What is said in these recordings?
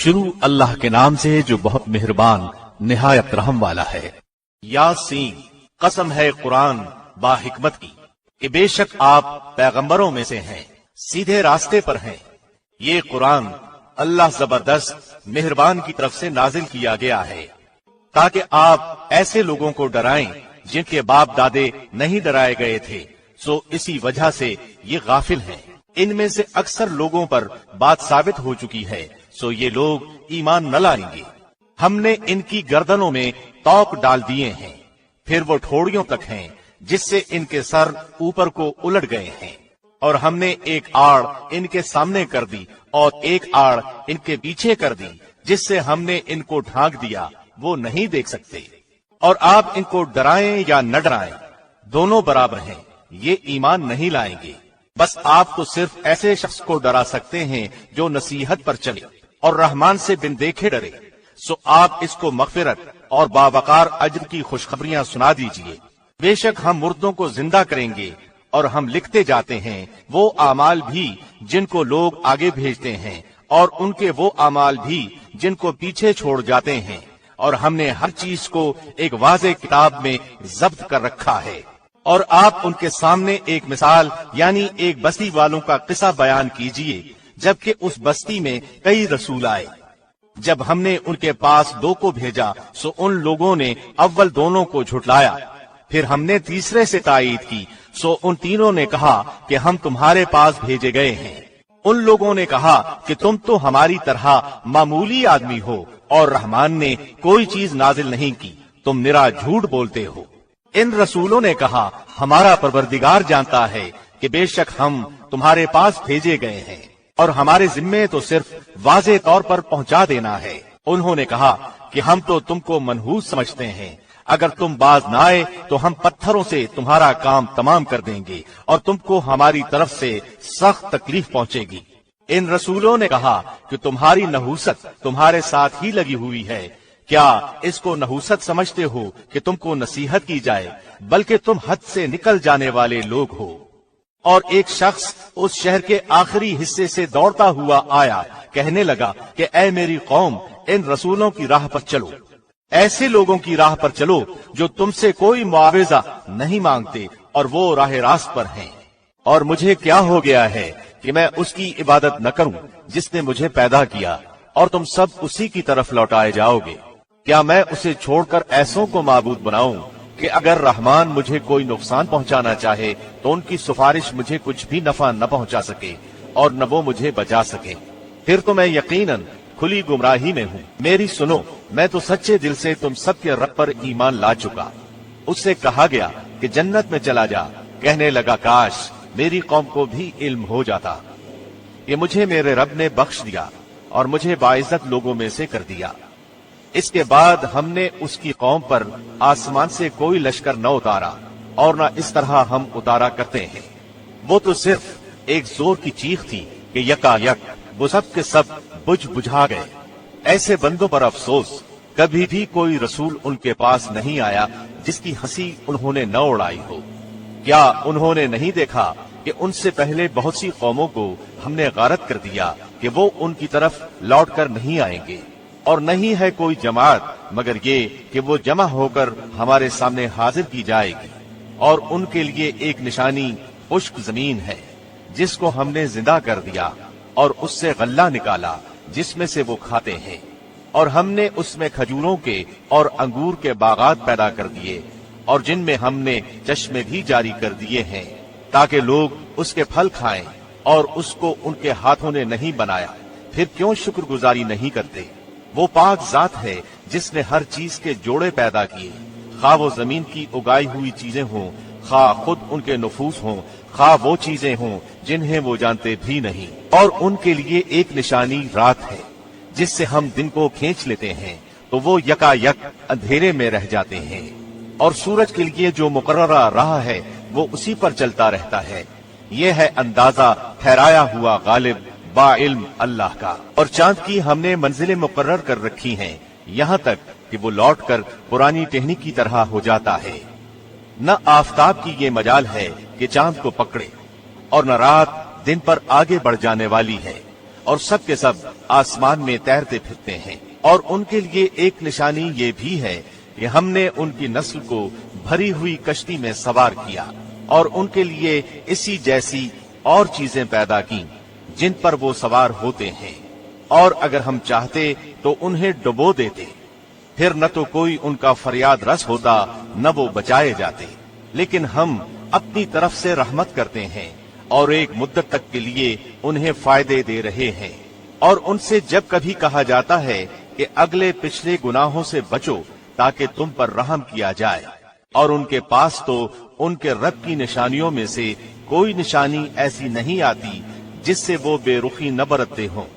شروع اللہ کے نام سے جو بہت مہربان نہایت رحم والا ہے۔ یاسین، قسم ہے قرآن با حکمت کی کہ بے شک آپ پیغمبروں میں سے ہیں، سیدھے راستے پر ہیں۔ یہ قرآن اللہ زبردست مہربان کی طرف سے نازل کیا گیا ہے تاکہ آپ ایسے لوگوں کو ڈرائیں جن کے باپ دادے نہیں ڈرائے گئے تھے، سو اسی وجہ سے یہ غافل ہیں۔ ان میں سے اکثر لوگوں پر بات ثابت ہو چکی ہے، سو یہ لوگ ایمان نہ لائیں گے۔ ہم نے ان کی گردنوں میں توق ڈال دیے ہیں، پھر وہ ٹھوڑیوں تک ہیں جس سے ان کے سر اوپر کو الٹ گئے ہیں، اور ہم نے ایک آڑ ان کے سامنے کر دی اور ایک آڑ ان کے پیچھے کر دی جس سے ہم نے ان کو ڈھانک دیا، وہ نہیں دیکھ سکتے۔ اور آپ ان کو ڈرائیں یا نہ ڈرائیں دونوں برابر ہیں، یہ ایمان نہیں لائیں گے۔ بس آپ تو صرف ایسے شخص کو ڈرا سکتے ہیں جو نصیحت پر چلے اور رحمان سے بن دیکھے ڈرے، سو آپ اس کو مغفرت اور باوقار اجر کی خوشخبریاں سنا دیجئے۔ بے شک ہم مردوں کو زندہ کریں گے اور ہم لکھتے جاتے ہیں وہ اعمال بھی جن کو لوگ آگے بھیجتے ہیں اور ان کے وہ اعمال بھی جن کو پیچھے چھوڑ جاتے ہیں، اور ہم نے ہر چیز کو ایک واضح کتاب میں ضبط کر رکھا ہے۔ اور آپ ان کے سامنے ایک مثال یعنی ایک بستی والوں کا قصہ بیان کیجئے، جبکہ اس بستی میں کئی رسول آئے۔ جب ہم نے ان کے پاس دو کو بھیجا سو ان لوگوں نے اول دونوں کو جھٹلایا، پھر ہم نے تیسرے سے تائید کی سو ان تینوں نے کہا کہ ہم تمہارے پاس بھیجے گئے ہیں۔ ان لوگوں نے کہا کہ تم تو ہماری طرح معمولی آدمی ہو اور رحمان نے کوئی چیز نازل نہیں کی، تم نرا جھوٹ بولتے ہو۔ ان رسولوں نے کہا ہمارا پروردگار جانتا ہے کہ بے شک ہم تمہارے پاس بھیجے گئے ہیں اور ہمارے ذمے تو صرف واضح طور پر پہنچا دینا ہے۔ انہوں نے کہا کہ ہم تو تم کو منحوس سمجھتے ہیں، اگر تم باز نہ آئے تو ہم پتھروں سے تمہارا کام تمام کر دیں گے اور تم کو ہماری طرف سے سخت تکلیف پہنچے گی۔ ان رسولوں نے کہا کہ تمہاری نحوست تمہارے ساتھ ہی لگی ہوئی ہے، کیا اس کو نحوست سمجھتے ہو کہ تم کو نصیحت کی جائے، بلکہ تم حد سے نکل جانے والے لوگ ہو۔ اور ایک شخص اس شہر کے آخری حصے سے دوڑتا ہوا آیا، کہنے لگا کہ اے میری قوم، ان رسولوں کی راہ پر چلو، ایسے لوگوں کی راہ پر چلو جو تم سے کوئی معاوضہ نہیں مانگتے اور وہ راہ راست پر ہیں۔ اور مجھے کیا ہو گیا ہے کہ میں اس کی عبادت نہ کروں جس نے مجھے پیدا کیا، اور تم سب اسی کی طرف لوٹائے جاؤ گے۔ کیا میں اسے چھوڑ کر ایسوں کو معبود بناؤں کہ اگر رحمان مجھے کوئی نقصان پہنچانا چاہے تو ان کی سفارش مجھے کچھ بھی نفع نہ پہنچا سکے اور نہ وہ مجھے بچا سکے؟ پھر تو میں یقیناً کھلی گمراہی میں ہوں۔ میری سنو، میں تو سچے دل سے تم سب کے رب پر ایمان لا چکا۔ اس سے کہا گیا کہ جنت میں چلا جا، کہنے لگا کاش میری قوم کو بھی علم ہو جاتا۔ یہ مجھے میرے رب نے بخش دیا اور مجھے باعزت لوگوں میں سے کر دیا۔ اس کے بعد ہم نے اس کی قوم پر آسمان سے کوئی لشکر نہ اتارا اور نہ اس طرح ہم اتارا کرتے ہیں۔ وہ تو صرف ایک زور کی چیخ تھی کہ یکا یک وہ سب کے سب بجھا گئے۔ ایسے بندوں پر افسوس، کبھی بھی کوئی رسول ان کے پاس نہیں آیا جس کی ہنسی انہوں نے نہ اڑائی ہو۔ کیا انہوں نے نہیں دیکھا کہ ان سے پہلے بہت سی قوموں کو ہم نے غارت کر دیا کہ وہ ان کی طرف لوٹ کر نہیں آئیں گے، اور نہیں ہے کوئی جماعت مگر یہ کہ وہ جمع ہو کر ہمارے سامنے حاضر کی جائے گی، اور ان کے لیے ایک نشانی خشک زمین ہے جس کو ہم نے زندہ کر دیا اور اس سے غلہ نکالا جس میں سے وہ کھاتے ہیں، اور ہم نے اس میں کھجوروں کے اور انگور کے باغات پیدا کر دیے، اور جن میں ہم نے چشمے بھی جاری کر دیے ہیں تاکہ لوگ اس کے پھل کھائیں، اور اس کو ان کے ہاتھوں نے نہیں بنایا، پھر کیوں شکر گزاری نہیں کرتے؟ وہ پاک ذات ہے جس نے ہر چیز کے جوڑے پیدا کیے، خواہ وہ زمین کی اگائی ہوئی چیزیں ہوں، خواہ خود ان کے نفوس ہوں، خواہ وہ چیزیں ہوں جنہیں وہ جانتے بھی نہیں۔ اور ان کے لیے ایک نشانی رات ہے جس سے ہم دن کو کھینچ لیتے ہیں تو وہ یکا یک اندھیرے میں رہ جاتے ہیں، اور سورج کے لیے جو مقررہ راہ ہے وہ اسی پر چلتا رہتا ہے۔ یہ ہے اندازہ ٹھہرایا ہوا غالب با علم اللہ کا۔ اور چاند کی ہم نے منزلیں مقرر کر رکھی ہیں یہاں تک کہ وہ لوٹ کر پرانی ٹہنی کی طرح ہو جاتا ہے۔ نہ آفتاب کی یہ مجال ہے کہ چاند کو پکڑے، اور نہ رات دن پر آگے بڑھ جانے والی ہے، اور سب کے سب آسمان میں تیرتے پھرتے ہیں۔ اور ان کے لیے ایک نشانی یہ بھی ہے کہ ہم نے ان کی نسل کو بھری ہوئی کشتی میں سوار کیا اور ان کے لیے اسی جیسی اور چیزیں پیدا کی جن پر وہ سوار ہوتے ہیں، اور اگر ہم چاہتے تو انہیں ڈبو دیتے، پھر نہ تو کوئی ان کا فریاد رس ہوتا نہ وہ بچائے جاتے، لیکن ہم اپنی طرف سے رحمت کرتے ہیں اور ایک مدت تک کے لیے انہیں فائدے دے رہے ہیں۔ اور ان سے جب کبھی کہا جاتا ہے کہ اگلے پچھلے گناہوں سے بچو تاکہ تم پر رحم کیا جائے، اور ان کے پاس تو ان کے رب کی نشانیوں میں سے کوئی نشانی ایسی نہیں آتی جس سے وہ بے رخی نہ برتتے ہوں،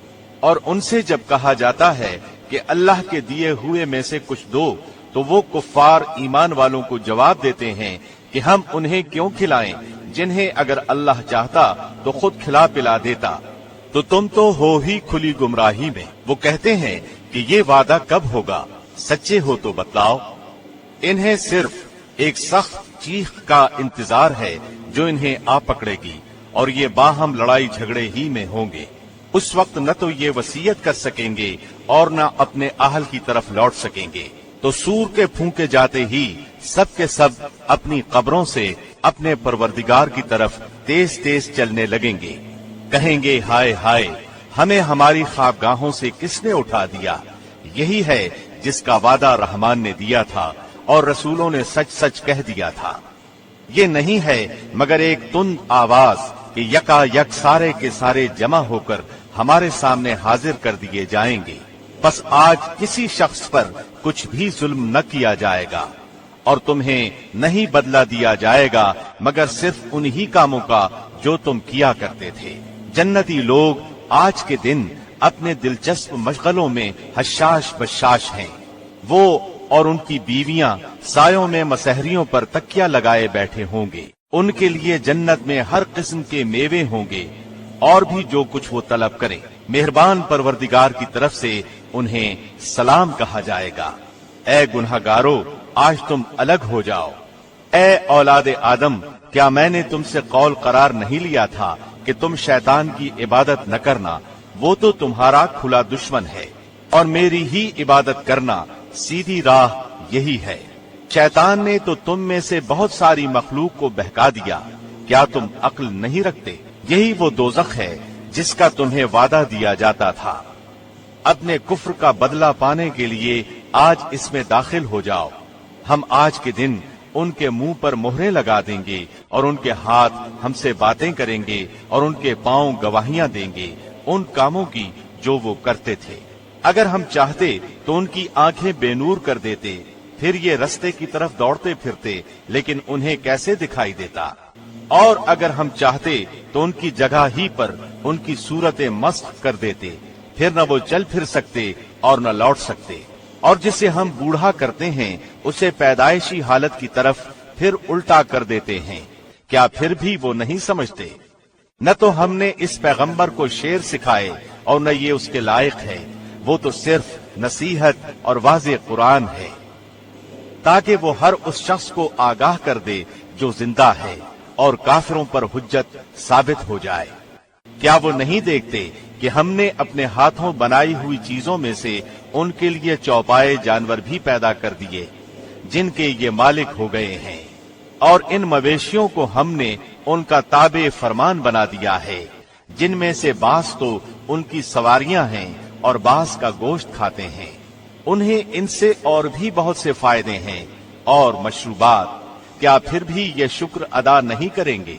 اور ان سے جب کہا جاتا ہے کہ اللہ کے دیے ہوئے میں سے کچھ دو تو وہ کفار ایمان والوں کو جواب دیتے ہیں کہ ہم انہیں کیوں کھلائیں جنہیں اگر اللہ چاہتا تو خود کھلا پلا دیتا، تو تم تو ہو ہی کھلی گمراہی میں۔ وہ کہتے ہیں کہ یہ وعدہ کب ہوگا، سچے ہو تو بتلاؤ۔ انہیں صرف ایک سخت چیخ کا انتظار ہے جو انہیں آ پکڑے گی، اور یہ باہم لڑائی جھگڑے ہی میں ہوں گے۔ اس وقت نہ تو یہ وصیت کر سکیں گے اور نہ اپنے اہل کی طرف لوٹ سکیں گے، تو سور کے پھونکے جاتے ہی سب کے سب اپنی قبروں سے اپنے پروردگار کی طرف تیز تیز چلنے لگیں گے، کہیں گے ہائے ہائے، ہمیں ہماری خوابگاہوں سے کس نے اٹھا دیا۔ یہی ہے جس کا وعدہ رحمان نے دیا تھا اور رسولوں نے سچ سچ کہہ دیا تھا۔ یہ نہیں ہے مگر ایک تند آواز کہ یکا یک سارے کے سارے جمع ہو کر ہمارے سامنے حاضر کر دیے جائیں گے۔ بس آج کسی شخص پر کچھ بھی ظلم نہ کیا جائے گا، اور تمہیں نہیں بدلہ دیا جائے گا مگر صرف انہی کاموں کا جو تم کیا کرتے تھے۔ جنتی لوگ آج کے دن اپنے دلچسپ مشغلوں میں حشاش بشاش ہیں۔ وہ اور ان کی بیویاں سایوں میں مسحریوں پر تکیہ لگائے بیٹھے ہوں گے۔ ان کے لیے جنت میں ہر قسم کے میوے ہوں گے اور بھی جو کچھ وہ طلب کریں۔ مہربان پروردگار کی طرف سے انہیں سلام کہا جائے گا۔ اے گنہگارو، آج تم الگ ہو جاؤ۔ اے اولاد آدم، کیا میں نے تم سے قول قرار نہیں لیا تھا کہ تم شیطان کی عبادت نہ کرنا؟ وہ تو تمہارا کھلا دشمن ہے، اور میری ہی عبادت کرنا سیدھی راہ یہی ہے۔ شیطان نے تو تم میں سے بہت ساری مخلوق کو بہکا دیا، کیا تم عقل نہیں رکھتے؟ یہی وہ دوزخ ہے جس کا تمہیں وعدہ دیا جاتا تھا۔ اپنے کفر کا بدلہ پانے کے لیے آج اس میں داخل ہو جاؤ۔ ہم آج کے دن ان کے منہ پر مہریں لگا دیں گے اور ان کے ہاتھ ہم سے باتیں کریں گے اور ان کے پاؤں گواہیاں دیں گے ان کاموں کی جو وہ کرتے تھے۔ اگر ہم چاہتے تو ان کی آنکھیں بے نور کر دیتے، پھر یہ رستے کی طرف دوڑتے پھرتے، لیکن انہیں کیسے دکھائی دیتا؟ اور اگر ہم چاہتے تو ان کی جگہ ہی پر ان کی صورتیں مسخ کر دیتے، پھر نہ وہ چل پھر سکتے اور نہ لوٹ سکتے۔ اور جسے ہم بوڑھا کرتے ہیں اسے پیدائشی حالت کی طرف پھر الٹا کر دیتے ہیں، کیا پھر بھی وہ نہیں سمجھتے؟ نہ تو ہم نے اس پیغمبر کو شعر سکھائے اور نہ یہ اس کے لائق ہے، وہ تو صرف نصیحت اور واضح قرآن ہے تاکہ وہ ہر اس شخص کو آگاہ کر دے جو زندہ ہے اور کافروں پر حجت ثابت ہو جائے۔ کیا وہ نہیں دیکھتے کہ ہم نے اپنے ہاتھوں بنائی ہوئی چیزوں میں سے ان کے لیے چوپائے جانور بھی پیدا کر دیے جن کے یہ مالک ہو گئے ہیں، اور ان مویشیوں کو ہم نے ان کا تابع فرمان بنا دیا ہے، جن میں سے بعض تو ان کی سواریاں ہیں اور بعض کا گوشت کھاتے ہیں۔ انہیں ان سے اور بھی بہت سے فائدے ہیں اور مشروبات، کیا پھر بھی یہ شکر ادا نہیں کریں گے؟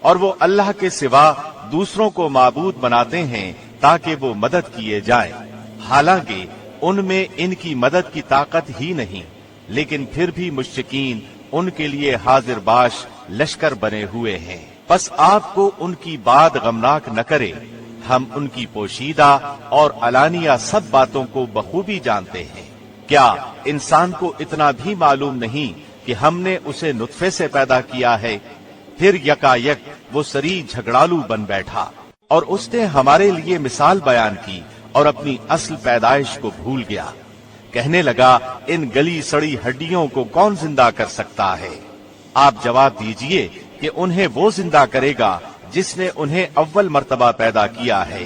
اور وہ اللہ کے سوا دوسروں کو معبود بناتے ہیں تاکہ وہ مدد کیے جائیں، حالانکہ ان میں ان کی مدد کی طاقت ہی نہیں، لیکن پھر بھی مشرکین ان کے لیے حاضر باش لشکر بنے ہوئے ہیں۔ بس آپ کو ان کی بات غمناک نہ کرے، ہم ان کی پوشیدہ اور علانیہ سب باتوں کو بخوبی جانتے ہیں۔ کیا انسان کو اتنا بھی معلوم نہیں کہ ہم نے اسے نطفے سے پیدا کیا ہے، پھر یکا یک وہ سری جھگڑالو بن بیٹھا، اور اس نے ہمارے لیے مثال بیان کی اور اپنی اصل پیدائش کو بھول گیا۔ کہنے لگا ان گلی سڑی ہڈیوں کو کون زندہ کر سکتا ہے؟ آپ جواب دیجئے کہ انہیں وہ زندہ کرے گا جس نے انہیں اول مرتبہ پیدا کیا ہے۔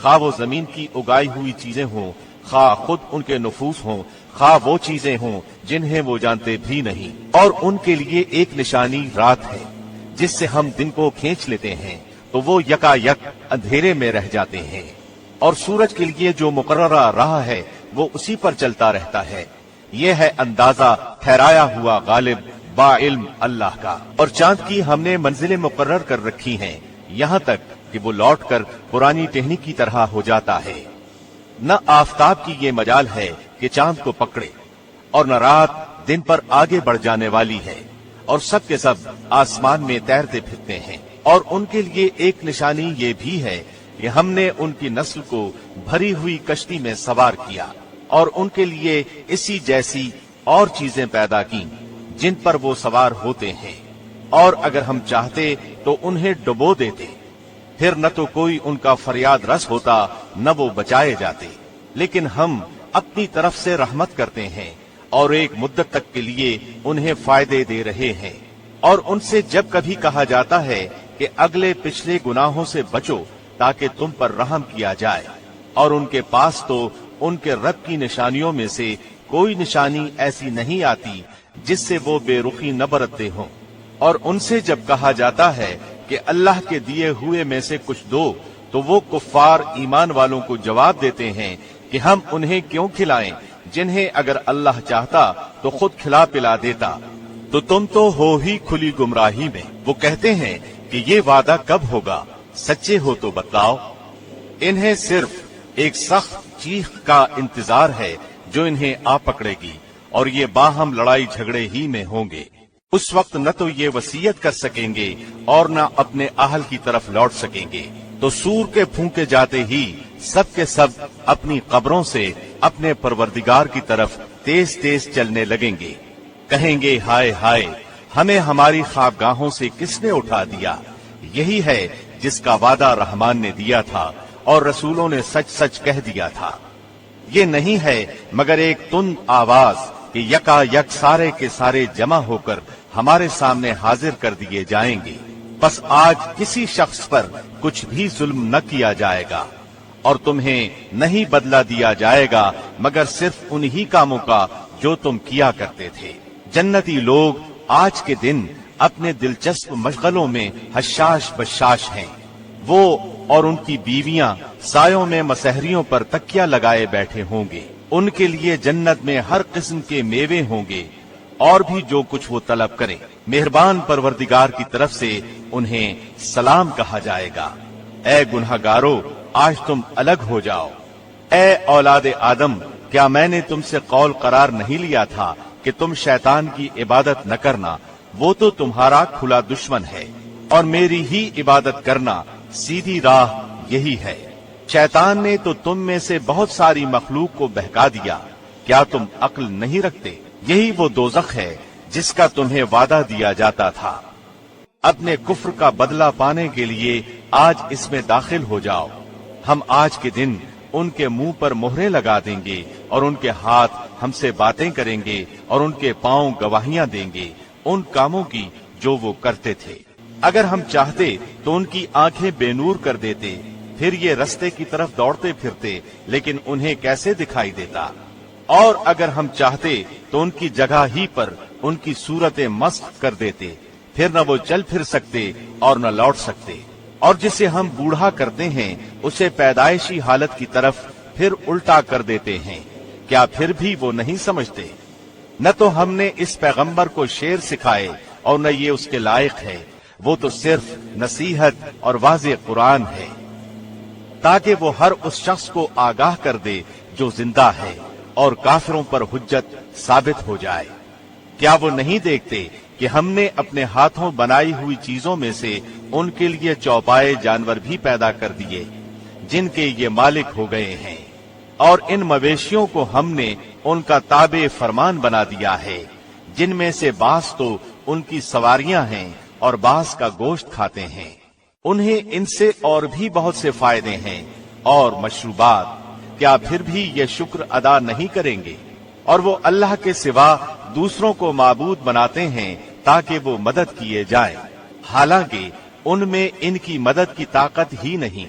خواہ وہ زمین کی اگائی ہوئی چیزیں ہوں، خواہ خود ان کے نفوس ہوں، خواہ وہ چیزیں ہوں جنہیں وہ جانتے بھی نہیں۔ اور ان کے لیے ایک نشانی رات ہے جس سے ہم دن کو کھینچ لیتے ہیں تو وہ یکا یک اندھیرے میں رہ جاتے ہیں، اور سورج کے لیے جو مقررہ راہ ہے وہ اسی پر چلتا رہتا ہے۔ یہ ہے اندازہ ٹھہرایا ہوا غالب با علم اللہ کا۔ اور چاند کی ہم نے منزلیں مقرر کر رکھی ہیں، یہاں تک کہ وہ لوٹ کر پرانی ٹہنی کی طرح ہو جاتا ہے۔ نہ آفتاب کی یہ مجال ہے کہ چاند کو پکڑے، اور نہ رات دن پر آگے بڑھ جانے والی ہے، اور سب کے سب آسمان میں تیرتے پھرتے ہیں۔ اور ان کے لیے ایک نشانی یہ بھی ہے کہ ہم نے ان کی نسل کو بھری ہوئی کشتی میں سوار کیا، اور ان کے لیے اسی جیسی اور چیزیں پیدا کی جن پر وہ سوار ہوتے ہیں، اور اگر ہم چاہتے تو انہیں ڈبو دیتے، پھر نہ تو کوئی ان کا فریاد رس ہوتا نہ وہ بچائے جاتے، لیکن ہم اپنی طرف سے رحمت کرتے ہیں اور ایک مدت تک کے لیے انہیں فائدے دے رہے ہیں۔ اور ان سے جب کبھی کہا جاتا ہے کہ اگلے پچھلے گناہوں سے بچو تاکہ تم پر رحم کیا جائے، اور ان کے پاس تو ان کے رب کی نشانیوں میں سے کوئی نشانی ایسی نہیں آتی جس سے وہ بے رخی نہ برتتے ہوں۔ اور ان سے جب کہا جاتا ہے کہ اللہ کے دیے ہوئے میں سے کچھ دو تو وہ کفار ایمان والوں کو جواب دیتے ہیں کہ ہم انہیں کیوں کھلائیں جنہیں اگر اللہ چاہتا تو خود کھلا پلا دیتا، تو تم تو ہو ہی کھلی گمراہی میں۔ وہ کہتے ہیں کہ یہ وعدہ کب ہوگا، سچے ہو تو بتلاؤ۔ انہیں صرف ایک سخت چیخ کا انتظار ہے جو انہیں آ پکڑے گی، اور یہ باہم لڑائی جھگڑے ہی میں ہوں گے۔ اس وقت نہ تو یہ وصیت کر سکیں گے اور نہ اپنے اہل کی طرف لوٹ سکیں گے، تو سور کے پھونکے جاتے ہی سب کے سب اپنی قبروں سے اپنے پروردگار کی طرف تیز تیز چلنے لگیں گے۔ کہیں گے ہائے ہائے، ہمیں ہماری خوابگاہوں سے کس نے اٹھا دیا؟ یہی ہے جس کا وعدہ رحمان نے دیا تھا اور رسولوں نے سچ سچ کہہ دیا تھا۔ یہ نہیں ہے مگر ایک تند آواز کہ یکا یک سارے کے سارے جمع ہو کر ہمارے سامنے حاضر کر دیے جائیں گے۔ بس آج کسی شخص پر کچھ بھی ظلم نہ کیا جائے گا، اور تمہیں نہیں بدلہ دیا جائے گا مگر صرف انہی کاموں کا جو تم کیا کرتے تھے۔ جنتی لوگ آج کے دن اپنے دلچسپ مشغلوں میں حشاش بشاش ہیں۔ وہ اور ان کی بیویاں سایوں میں مسحریوں پر تکیہ لگائے بیٹھے ہوں گے۔ ان کے لیے جنت میں ہر قسم کے میوے ہوں گے اور بھی جو کچھ وہ طلب کریں۔ مہربان پروردگار کی طرف سے انہیں سلام کہا جائے گا۔ اے گنہگارو، آج تم الگ ہو جاؤ۔ اے اولاد آدم، کیا میں نے تم سے قول قرار نہیں لیا تھا کہ تم شیطان کی عبادت نہ کرنا؟ وہ تو تمہارا کھلا دشمن ہے، اور میری ہی عبادت کرنا سیدھی راہ یہی ہے۔ شیطان نے تو تم میں سے بہت ساری مخلوق کو بہکا دیا، کیا تم عقل نہیں رکھتے؟ یہی وہ دوزخ ہے جس کا تمہیں وعدہ دیا جاتا تھا۔ اپنے کفر کا بدلہ پانے کے لیے آج اس میں داخل ہو جاؤ۔ ہم آج کے دن ان کے منہ پر مہریں لگا دیں گے، اور ان کے ہاتھ ہم سے باتیں کریں گے، اور ان کے پاؤں گواہیاں دیں گے ان کاموں کی جو وہ کرتے تھے۔ اگر ہم چاہتے تو ان کی آنکھیں بے نور کر دیتے، پھر یہ رستے کی طرف دوڑتے پھرتے، لیکن انہیں کیسے دکھائی دیتا؟ اور اگر ہم چاہتے تو ان کی جگہ ہی پر ان کی صورتیں مسخ کر دیتے، پھر نہ وہ چل پھر سکتے اور نہ لوٹ سکتے۔ اور جسے ہم بوڑھا کرتے ہیں اسے پیدائشی حالت کی طرف پھر الٹا کر دیتے ہیں، کیا پھر بھی وہ نہیں سمجھتے؟ نہ تو ہم نے اس پیغمبر کو شعر سکھائے اور نہ یہ اس کے لائق ہے، وہ تو صرف نصیحت اور واضح قرآن ہے، تاکہ وہ ہر اس شخص کو آگاہ کر دے جو زندہ ہے اور کافروں پر حجت ثابت ہو جائے۔ کیا وہ نہیں دیکھتے کہ ہم نے اپنے ہاتھوں بنائی ہوئی چیزوں میں سے ان کے لیے چوپائے جانور بھی پیدا کر دیے جن کے یہ مالک ہو گئے ہیں، اور ان مویشیوں کو ہم نے ان کا تابع فرمان بنا دیا ہے، جن میں سے بعض تو ان کی سواریاں ہیں اور بعض کا گوشت کھاتے ہیں۔ انہیں ان سے اور بھی بہت سے فائدے ہیں اور مشروبات، کیا پھر بھی یہ شکر ادا نہیں کریں گے؟ اور وہ اللہ کے سوا دوسروں کو معبود بناتے ہیں تاکہ وہ مدد کیے جائیں، حالانکہ ان میں ان کی مدد کی طاقت ہی نہیں۔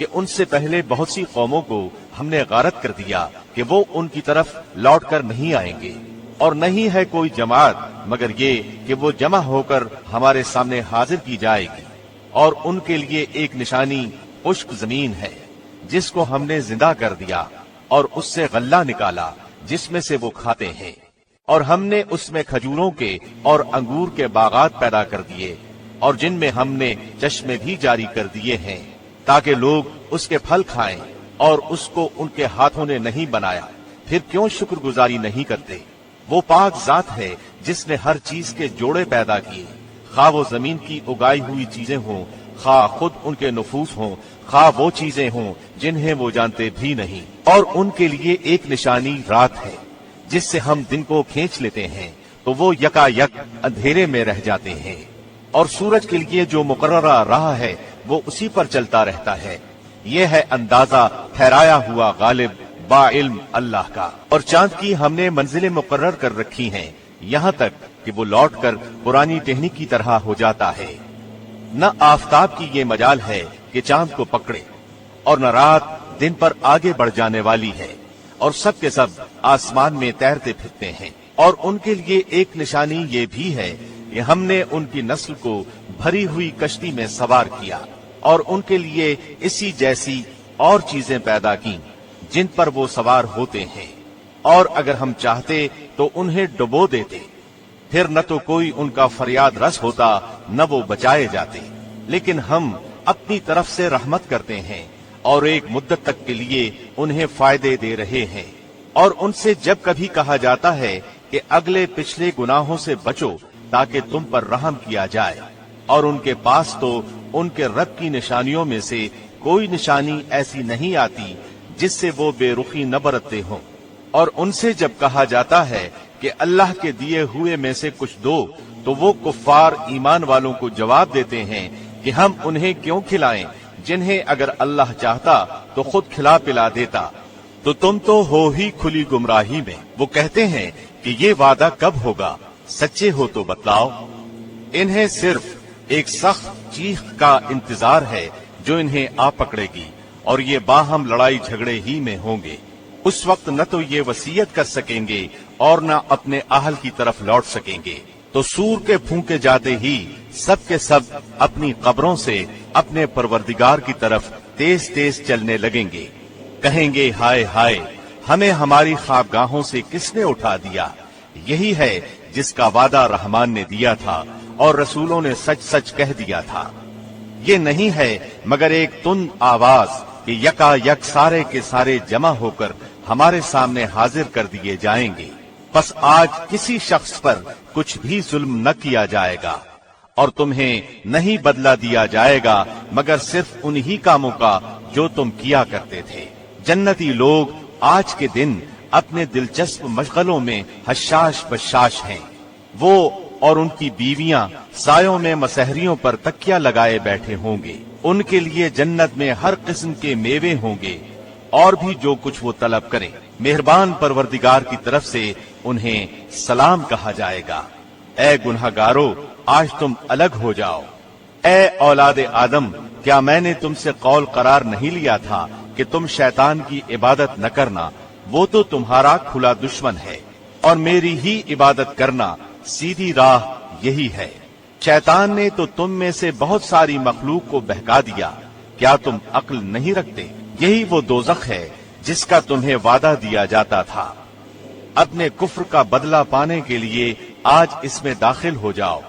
کہ ان سے پہلے بہت سی قوموں کو ہم نے غارت کر دیا کہ وہ ان کی طرف لوٹ کر نہیں آئیں گے، اور نہیں ہے کوئی جماعت مگر یہ کہ وہ جمع ہو کر ہمارے سامنے حاضر کی جائے گی، اور ان کے لیے ایک نشانی خشک زمین ہے جس کو ہم نے زندہ کر دیا اور اس سے غلہ نکالا جس میں سے وہ کھاتے ہیں، اور ہم نے اس میں کھجوروں کے اور انگور کے باغات پیدا کر دیے، اور جن میں ہم نے چشمے بھی جاری کر دیے ہیں تاکہ لوگ اس کے پھل کھائیں، اور اس کو ان کے ہاتھوں نے نہیں بنایا، پھر کیوں شکر گزاری نہیں کرتے؟ وہ پاک ذات ہے جس نے ہر چیز کے جوڑے پیدا کیے، خواہ وہ زمین کی اگائی ہوئی چیزیں ہوں، خواہ خود ان کے نفوس ہوں، خواہ وہ چیزیں ہوں جنہیں وہ جانتے بھی نہیں، اور ان کے لیے ایک نشانی رات ہے جس سے ہم دن کو کھینچ لیتے ہیں تو وہ یکا یک اندھیرے میں رہ جاتے ہیں، اور سورج کے لیے جو مقررہ راہ ہے وہ اسی پر چلتا رہتا ہے۔ یہ ہے اندازہ ٹھہرایا ہوا غالب با علم اللہ کا، اور چاند کی ہم نے منزلیں مقرر کر رکھی ہیں یہاں تک کہ وہ لوٹ کر پرانی ٹہنی کی طرح ہو جاتا ہے۔ نہ آفتاب کی یہ مجال ہے کہ چاند کو پکڑے، اور نہ رات دن پر آگے بڑھ جانے والی ہے، اور سب کے سب آسمان میں تیرتے پھرتے ہیں، اور ان کے لیے ایک نشانی یہ بھی ہے کہ ہم نے ان کی نسل کو بھری ہوئی کشتی میں سوار کیا، اور ان کے لیے اسی جیسی اور چیزیں پیدا کی جن پر وہ سوار ہوتے ہیں، اور اگر ہم چاہتے تو انہیں ڈبو دیتے، پھر نہ تو کوئی ان کا فریاد رس ہوتا نہ وہ بچائے جاتے، لیکن ہم اپنی طرف سے رحمت کرتے ہیں اور ایک مدت تک کے لیے انہیں فائدے دے رہے ہیں، اور ان سے جب کبھی کہا جاتا ہے کہ اگلے پچھلے گناہوں سے بچو تاکہ تم پر رحم کیا جائے، اور ان کے پاس تو ان کے رب کی نشانیوں میں سے کوئی نشانی ایسی نہیں آتی جس سے وہ بے رخی نہ برتتے ہوں، اور ان سے جب کہا جاتا ہے کہ اللہ کے دیے ہوئے میں سے کچھ دو تو وہ کفار ایمان والوں کو جواب دیتے ہیں کہ ہم انہیں کیوں کھلائیں جنہیں اگر اللہ چاہتا تو خود کھلا پلا دیتا، تو تم تو ہو ہی کھلی گمراہی میں۔ وہ کہتے ہیں کہ یہ وعدہ کب ہوگا، سچے ہو تو بتلاؤ۔ انہیں صرف ایک سخت چیخ کا انتظار ہے جو انہیں آ پکڑے گی، اور یہ باہم لڑائی جھگڑے ہی میں ہوں گے۔ اس وقت نہ تو یہ وصیت کر سکیں گے اور نہ اپنے اہل کی طرف لوٹ سکیں گے، تو سور کے پھونکے جاتے ہی سب کے سب اپنی قبروں سے اپنے پروردگار کی طرف تیز تیز چلنے لگیں گے، کہیں گے ہائے ہائے، ہمیں ہماری خوابگاہوں سے کس نے اٹھا دیا۔ یہی ہے جس کا وعدہ رحمان نے دیا تھا اور رسولوں نے سچ سچ کہہ دیا تھا۔ یہ نہیں ہے مگر ایک تند آواز کہ یکا یک سارے کے سارے جمع ہو کر ہمارے سامنے حاضر کر دیے جائیں گے، پس آج کسی شخص پر کچھ بھی ظلم نہ کیا جائے گا، اور تمہیں نہیں بدلہ دیا جائے گا مگر صرف انہی کاموں کا جو تم کیا کرتے تھے۔ جنتی لوگ آج کے دن اپنے دلچسپ مشغلوں میں حشاش بشاش ہیں، وہ اور ان کی بیویاں سایوں میں مسحریوں پر تکیہ لگائے بیٹھے ہوں گے، ان کے لیے جنت میں ہر قسم کے میوے ہوں گے اور بھی جو کچھ وہ طلب کریں، مہربان پروردگار کی طرف سے انہیں سلام کہا جائے گا۔ اے گنہگارو، آج تم الگ ہو جاؤ۔ اے اولاد آدم، کیا میں نے تم سے قول قرار نہیں لیا تھا کہ تم شیطان کی عبادت نہ کرنا؟ وہ تو تمہارا کھلا دشمن ہے، اور میری ہی عبادت کرنا سیدھی راہ یہی ہے۔ شیطان نے تو تم میں سے بہت ساری مخلوق کو بہکا دیا، کیا تم عقل نہیں رکھتے؟ یہی وہ دوزخ ہے جس کا تمہیں وعدہ دیا جاتا تھا۔ اپنے کفر کا بدلہ پانے کے لیے آج اس میں داخل ہو جاؤ۔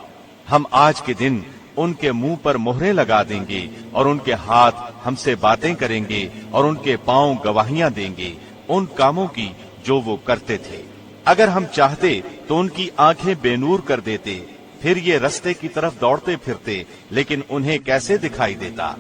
ہم آج کے دن ان کے منہ پر مہریں لگا دیں گے، اور ان کے ہاتھ ہم سے باتیں کریں گے، اور ان کے پاؤں گواہیاں دیں گے ان کاموں کی جو وہ کرتے تھے۔ اگر ہم چاہتے تو ان کی آنکھیں بے نور کر دیتے، پھر یہ رستے کی طرف دوڑتے پھرتے، لیکن انہیں کیسے دکھائی دیتا؟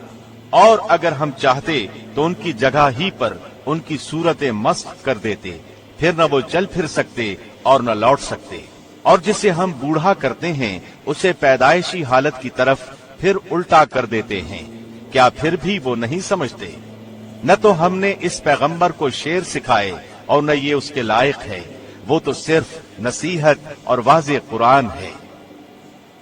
اور اگر ہم چاہتے تو ان کی جگہ ہی پر ان کی صورتیں مسخ کر دیتے، پھر نہ وہ چل پھر سکتے اور نہ لوٹ سکتے۔ اور جسے ہم بوڑھا کرتے ہیں اسے پیدائشی حالت کی طرف پھر الٹا کر دیتے ہیں، کیا پھر بھی وہ نہیں سمجھتے؟ نہ تو ہم نے اس پیغمبر کو شعر سکھائے اور نہ یہ اس کے لائق ہے، وہ تو صرف نصیحت اور واضح قرآن ہے۔